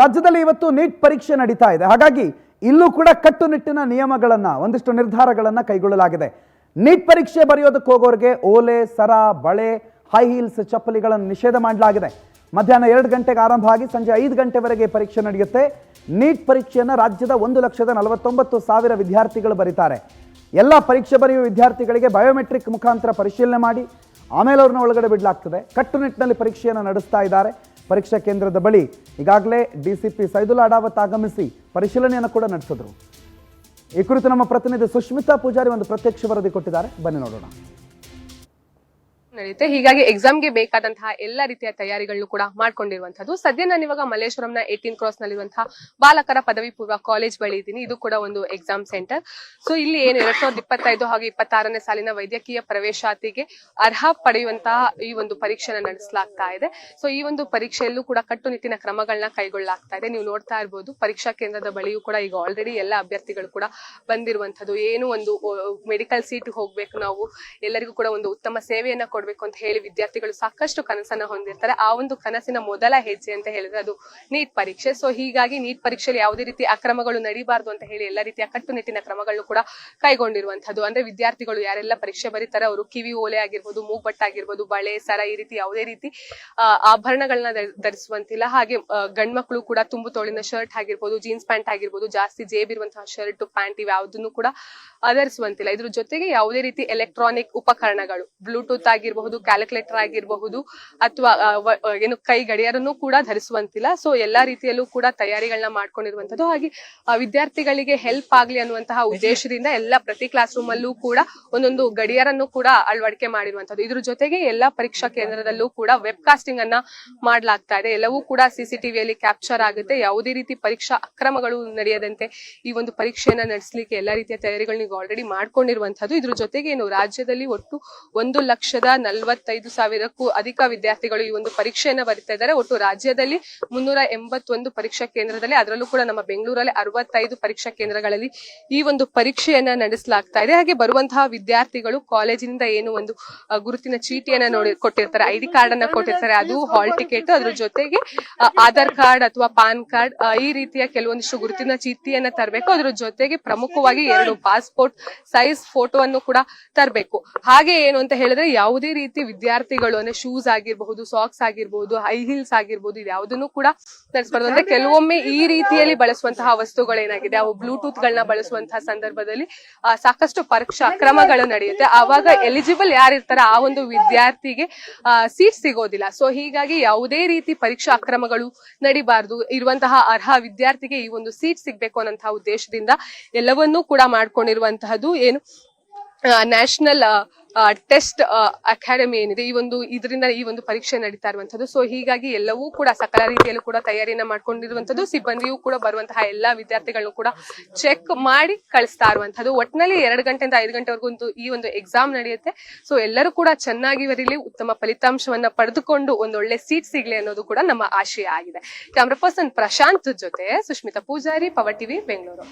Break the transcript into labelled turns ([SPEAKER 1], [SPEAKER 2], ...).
[SPEAKER 1] ರಾಜ್ಯದಲ್ಲಿ ಇವತ್ತು ನೀಟ್ ಪರೀಕ್ಷೆ ನಡೀತಾ ಇದೆ. ಹಾಗಾಗಿ ಇಲ್ಲೂ ಕೂಡ ಕಟ್ಟುನಿಟ್ಟಿನ ನಿಯಮಗಳನ್ನ ಒಂದಿಷ್ಟು ನಿರ್ಧಾರಗಳನ್ನ ಕೈಗೊಳ್ಳಲಾಗಿದೆ. ನೀಟ್ ಪರೀಕ್ಷೆ ಬರೆಯೋದಕ್ಕೆ ಹೋಗೋರಿಗೆ ಓಲೆ, ಸರ, ಬಳೆ, ಹೈ ಹೀಲ್ಸ್ ಚಪ್ಪಲಿಗಳನ್ನು ನಿಷೇಧ ಮಾಡಲಾಗಿದೆ. ಮಧ್ಯಾಹ್ನ 2 ಗಂಟೆಗೆ ಆರಂಭ ಆಗಿ ಸಂಜೆ 5 ಗಂಟೆವರೆಗೆ ಪರೀಕ್ಷೆ ನಡೆಯುತ್ತೆ. ನೀಟ್ ಪರೀಕ್ಷೆಯನ್ನು ರಾಜ್ಯದ 1,49,000 ವಿದ್ಯಾರ್ಥಿಗಳು ಬರೀತಾರೆ. ಎಲ್ಲ ಪರೀಕ್ಷೆ ಬರೆಯುವ ವಿದ್ಯಾರ್ಥಿಗಳಿಗೆ ಬಯೋಮೆಟ್ರಿಕ್ ಮುಖಾಂತರ ಪರಿಶೀಲನೆ ಮಾಡಿ ಆಮೇಲೆ ಅವ್ರನ್ನ ಒಳಗಡೆ ಬಿಡಲಾಗ್ತದೆ. ಕಟ್ಟುನಿಟ್ಟಿನಲ್ಲಿ ಪರೀಕ್ಷೆಯನ್ನು ನಡೆಸ್ತಾ ಇದ್ದಾರೆ. ಪರೀಕ್ಷಾ ಕೇಂದ್ರದ ಬಳಿ ಈಗಾಗಲೇ ಡಿಸಿಪಿ ಸೈದುಲ್ಲಾ ಅಡಾವತ್ ಆಗಮಿಸಿ ಪರಿಶೀಲನೆಯನ್ನು ಕೂಡ ನಡೆಸಿದ್ರು. ಈ ಕುರಿತು ನಮ್ಮ ಪ್ರತಿನಿಧಿ ಸುಷ್ಮಿತಾ ಪೂಜಾರಿ ಒಂದು ಪ್ರತ್ಯಕ್ಷ ವರದಿ ಕೊಟ್ಟಿದ್ದಾರೆ. ಬನ್ನಿ ನೋಡೋಣ.
[SPEAKER 2] ನಡೆಯುತ್ತೆ. ಹೀಗಾಗಿ ಎಕ್ಸಾಮ್ಗೆ ಬೇಕಾದಂತಹ ಎಲ್ಲ ರೀತಿಯ ತಯಾರಿಗಳನ್ನು ಕೂಡ ಮಾಡ್ಕೊಂಡಿರುವಂತದ್ದು. ಸದ್ಯ ನಾನು ಇವಾಗ ಮಲ್ಲೇಶ್ವರಂನ 18 ಕ್ರಾಸ್ ನಲ್ಲಿರುವಂತಹ ಬಾಲಕರ ಪದವಿ ಪೂರ್ವ ಕಾಲೇಜ್ ಬಳಿ ಇದ್ದೀನಿ. ಇದು ಕೂಡ ಒಂದು ಎಕ್ಸಾಮ್ ಸೆಂಟರ್. ಸೊ ಇಲ್ಲಿ ಏನು 2025 ಹಾಗೂ 26ನೇ ಸಾಲಿನ ವೈದ್ಯಕೀಯ ಪ್ರವೇಶಾತಿಗೆ ಅರ್ಹ ಪಡೆಯುವಂತಹ ಈ ಒಂದು ಪರೀಕ್ಷೆನ ನಡೆಸಲಾಗ್ತಾ ಇದೆ. ಸೊ ಈ ಒಂದು ಪರೀಕ್ಷೆಯಲ್ಲೂ ಕೂಡ ಕಟ್ಟುನಿಟ್ಟಿನ ಕ್ರಮಗಳನ್ನ ಕೈಗೊಳ್ಳಲಾಗ್ತಾ ಇದೆ. ನೀವು ನೋಡ್ತಾ ಇರ್ಬೋದು, ಪರೀಕ್ಷಾ ಕೇಂದ್ರದ ಬಳಿಯೂ ಕೂಡ ಈಗ ಆಲ್ರೆಡಿ ಎಲ್ಲ ಅಭ್ಯರ್ಥಿಗಳು ಕೂಡ ಬಂದಿರುವಂತದ್ದು. ಏನು ಒಂದು ಮೆಡಿಕಲ್ ಸೀಟ್ ಹೋಗ್ಬೇಕು, ನಾವು ಎಲ್ಲರಿಗೂ ಕೂಡ ಒಂದು ಉತ್ತಮ ಸೇವೆಯನ್ನ ಕೊಡ್ಬೇಕು ಅಂತ ಹೇಳಿ ವಿದ್ಯಾರ್ಥಿಗಳು ಸಾಕಷ್ಟು ಕನಸನ್ನ ಹೊಂದಿರ್ತಾರೆ. ಆ ಒಂದು ಕನಸಿನ ಮೊದಲ ಹೆಜ್ಜೆ ಅಂತ ಹೇಳಿದ್ರೆ ಅದು ನೀಟ್ ಪರೀಕ್ಷೆ. ಸೊ ಹೀಗಾಗಿ ನೀಟ್ ಪರೀಕ್ಷೆಯಲ್ಲಿ ಯಾವುದೇ ರೀತಿ ಅಕ್ರಮಗಳು ನಡೀಬಾರ್ದು ಅಂತ ಹೇಳಿ ಎಲ್ಲ ರೀತಿಯ ಕಟ್ಟುನಿಟ್ಟಿನ ಕ್ರಮಗಳನ್ನು ಕೂಡ ಕೈಗೊಂಡಿರುವಂತದ್ದು. ಅಂದ್ರೆ ವಿದ್ಯಾರ್ಥಿಗಳು ಯಾರೆಲ್ಲ ಪರೀಕ್ಷೆ ಬರೀತಾರೆ ಅವರು ಕಿವಿ ಓಲೆ ಆಗಿರ್ಬೋದು, ಮೂಗ್ಬಟ್ಟಾಗಿರ್ಬೋದು, ಬಳೆ, ಸರ, ಈ ರೀತಿ ಯಾವುದೇ ರೀತಿ ಆಭರಣಗಳನ್ನ ಧರಿಸುವಂತಿಲ್ಲ. ಹಾಗೆ ಗಂಡ್ಮಕ್ಳು ಕೂಡ ತುಂಬು ತೋಳಿನ ಶರ್ಟ್ ಆಗಿರ್ಬೋದು, ಜೀನ್ಸ್ ಪ್ಯಾಂಟ್ ಆಗಿರ್ಬೋದು, ಜಾಸ್ತಿ ಜೇಬಿರುವಂತಹ ಶರ್ಟ್, ಪ್ಯಾಂಟ್ ಇವ್ಯಾವುದನ್ನು ಕೂಡ ಧರಿಸುವಂತಿಲ್ಲ. ಇದ್ರ ಜೊತೆಗೆ ಯಾವುದೇ ರೀತಿ ಎಲೆಕ್ಟ್ರಾನಿಕ್ ಉಪಕರಣಗಳು, ಬ್ಲೂಟೂತ್ ಆಗಿರಬಹುದು, ಕ್ಯಾಲ್ಕುಲೇಟರ್ ಆಗಿರಬಹುದು, ಅಥವಾ ಏನು ಕೈ ಗಡಿಯಾರನ್ನು ಕೂಡ ಧರಿಸುವಂತಿಲ್ಲ. ಸೊ ಎಲ್ಲಾ ರೀತಿಯಲ್ಲೂ ಕೂಡ ತಯಾರಿಗಳನ್ನ ಮಾಡ್ಕೊಂಡಿರುವಂತದ್ದು. ಹಾಗೆ ವಿದ್ಯಾರ್ಥಿಗಳಿಗೆ ಹೆಲ್ಪ್ ಆಗ್ಲಿ ಅನ್ನುವಂತಹ ಉದ್ದೇಶದಿಂದ ಪ್ರತಿ ಕ್ಲಾಸ್ ರೂಮ್ ಅಲ್ಲೂ ಕೂಡ ಒಂದೊಂದು ಗಡಿಯಾರನ್ನು ಕೂಡ ಅಳವಡಿಕೆ ಮಾಡಿರುವಂತದ್ದು. ಇದ್ರ ಜೊತೆಗೆ ಎಲ್ಲಾ ಪರೀಕ್ಷಾ ಕೇಂದ್ರದಲ್ಲೂ ಕೂಡ ವೆಬ್ ಕಾಸ್ಟಿಂಗ್ ಅನ್ನ ಮಾಡ್ಲಾಗ್ತಾ ಇದೆ. ಎಲ್ಲವೂ ಕೂಡ ಸಿಸಿಟಿವಿಯಲ್ಲಿ ಕ್ಯಾಪ್ಚರ್ ಆಗುತ್ತೆ. ಯಾವುದೇ ರೀತಿ ಪರೀಕ್ಷಾ ಅಕ್ರಮಗಳು ನಡೆಯದಂತೆ ಈ ಒಂದು ಪರೀಕ್ಷೆಯನ್ನ ನಡೆಸಲಿಕ್ಕೆ ಎಲ್ಲಾ ರೀತಿಯ ತಯಾರಿಗಳನ್ನ ಆಲ್ರೆಡಿ ಮಾಡ್ಕೊಂಡಿರುವಂತದ್ದು. ಇದ್ರ ಜೊತೆಗೆ ಏನು ರಾಜ್ಯದಲ್ಲಿ ಒಟ್ಟು 1,45,000ಕ್ಕೂ ಅಧಿಕ ವಿದ್ಯಾರ್ಥಿಗಳು ಈ ಒಂದು ಪರೀಕ್ಷೆಯನ್ನ ಬರೀತಾ ಇದ್ದಾರೆ. ಒಟ್ಟು ರಾಜ್ಯದಲ್ಲಿ 381 ಪರೀಕ್ಷಾ ಕೇಂದ್ರದಲ್ಲಿ, ಅದರಲ್ಲೂ ಕೂಡ ನಮ್ಮ ಬೆಂಗಳೂರಲ್ಲಿ 65 ಪರೀಕ್ಷಾ ಕೇಂದ್ರಗಳಲ್ಲಿ ಈ ಒಂದು ಪರೀಕ್ಷೆಯನ್ನ ನಡೆಸಲಾಗ್ತಾ ಇದೆ. ಹಾಗೆ ಬರುವಂತಹ ವಿದ್ಯಾರ್ಥಿಗಳು ಕಾಲೇಜಿನಿಂದ ಏನು ಒಂದು ಗುರುತಿನ ಚೀಟಿಯನ್ನ ಕೊಟ್ಟಿರ್ತಾರೆ, ID ಕಾರ್ಡ್ ಅನ್ನ ಕೊಟ್ಟಿರ್ತಾರೆ, ಅದು ಹಾಲ್ ಟಿಕೆಟ್, ಅದ್ರ ಜೊತೆಗೆ ಆಧಾರ್ ಕಾರ್ಡ್ ಅಥವಾ ಪಾನ್ ಕಾರ್ಡ್, ಈ ರೀತಿಯ ಕೆಲವೊಂದಿಷ್ಟು ಗುರುತಿನ ಚೀಟಿಯನ್ನ ತರಬೇಕು. ಅದ್ರ ಜೊತೆಗೆ ಪ್ರಮುಖವಾಗಿ 2 ಪಾಸ್ಪೋರ್ಟ್ ಸೈಜ್ ಫೋಟೋವನ್ನು ಕೂಡ ತರಬೇಕು. ಹಾಗೆ ಏನು ಅಂತ ಹೇಳಿದ್ರೆ ಯಾವುದೇ ರೀತಿ ವಿದ್ಯಾರ್ಥಿಗಳು ಅಂದ್ರೆ ಶೂಸ್ ಆಗಿರಬಹುದು, ಸಾಕ್ಸ್ ಆಗಿರ್ಬಹುದು, ಹೈ ಹೀಲ್ಸ್ ಆಗಿರ್ಬಹುದು, ಇದು ಯಾವುದನ್ನು ಕೂಡ ಧರಿಸಬಾರ್ದು. ಅಂದ್ರೆ ಕೆಲವೊಮ್ಮೆ ಈ ರೀತಿಯಲ್ಲಿ ಬಳಸುವಂತಹ ವಸ್ತುಗಳೇನಾಗಿದೆ, ಅವು ಬ್ಲೂಟೂತ್ ಗಳನ್ನ ಬಳಸುವಂತಹ ಸಂದರ್ಭದಲ್ಲಿ ಸಾಕಷ್ಟು ಪರೀಕ್ಷಾ ಅಕ್ರಮಗಳು ನಡೆಯುತ್ತೆ. ಆವಾಗ ಎಲಿಜಿಬಲ್ ಯಾರಿರ್ತಾರೆ ಆ ಒಂದು ವಿದ್ಯಾರ್ಥಿಗೆ ಸೀಟ್ ಸಿಗೋದಿಲ್ಲ. ಸೊ ಹೀಗಾಗಿ ಯಾವುದೇ ರೀತಿ ಪರೀಕ್ಷಾ ಅಕ್ರಮಗಳು ನಡಿಬಾರ್ದು, ಇರುವಂತಹ ಅರ್ಹ ವಿದ್ಯಾರ್ಥಿಗೆ ಈ ಒಂದು ಸೀಟ್ ಸಿಗ್ಬೇಕು ಅನ್ನೋಂತಹ ಉದ್ದೇಶದಿಂದ ಎಲ್ಲವನ್ನೂ ಕೂಡ ಮಾಡ್ಕೊಂಡಿರುವಂತಹದ್ದು ಏನು ನ್ಯಾಷನಲ್ ಟೆಸ್ಟ್ ಅಕಾಡೆಮಿ ಏನಿದೆ, ಇದರಿಂದ ಈ ಒಂದು ಪರೀಕ್ಷೆ ನಡೀತಾ ಇರುವಂತದ್ದು. ಸೊ ಹೀಗಾಗಿ ಎಲ್ಲವೂ ಕೂಡ ಸಕಲ ರೀತಿಯಲ್ಲೂ ಕೂಡ ತಯಾರಿಯನ್ನ ಮಾಡ್ಕೊಂಡಿರುವಂತದ್ದು. ಸಿಬ್ಬಂದಿಯೂ ಕೂಡ ಬರುವಂತಹ ಎಲ್ಲಾ ವಿದ್ಯಾರ್ಥಿಗಳನ್ನು ಕೂಡ ಚೆಕ್ ಮಾಡಿ ಕಳಿಸ್ತಾ ಇರುವಂತದ್ದು. ಒಟ್ಟಿನಲ್ಲಿ 2 ಗಂಟೆಯಿಂದ 5 ಗಂಟೆವರೆಗೂ ಈ ಒಂದು ಎಕ್ಸಾಮ್ ನಡೆಯುತ್ತೆ. ಸೊ ಎಲ್ಲರೂ ಕೂಡ ಚೆನ್ನಾಗಿ ಬರೀಲಿ, ಉತ್ತಮ ಫಲಿತಾಂಶವನ್ನ ಪಡೆದುಕೊಂಡು ಒಂದೊಳ್ಳೆ ಸೀಟ್ ಸಿಗ್ಲಿ ಅನ್ನೋದು ಕೂಡ ನಮ್ಮ ಆಶಯ ಆಗಿದೆ. ಕ್ಯಾಮ್ರಾ ಪರ್ಸನ್ ಪ್ರಶಾಂತ್ ಜೊತೆ ಸುಷ್ಮಿತಾ ಪೂಜಾರಿ, ಪವರ್ ಟಿವಿ, ಬೆಂಗಳೂರು.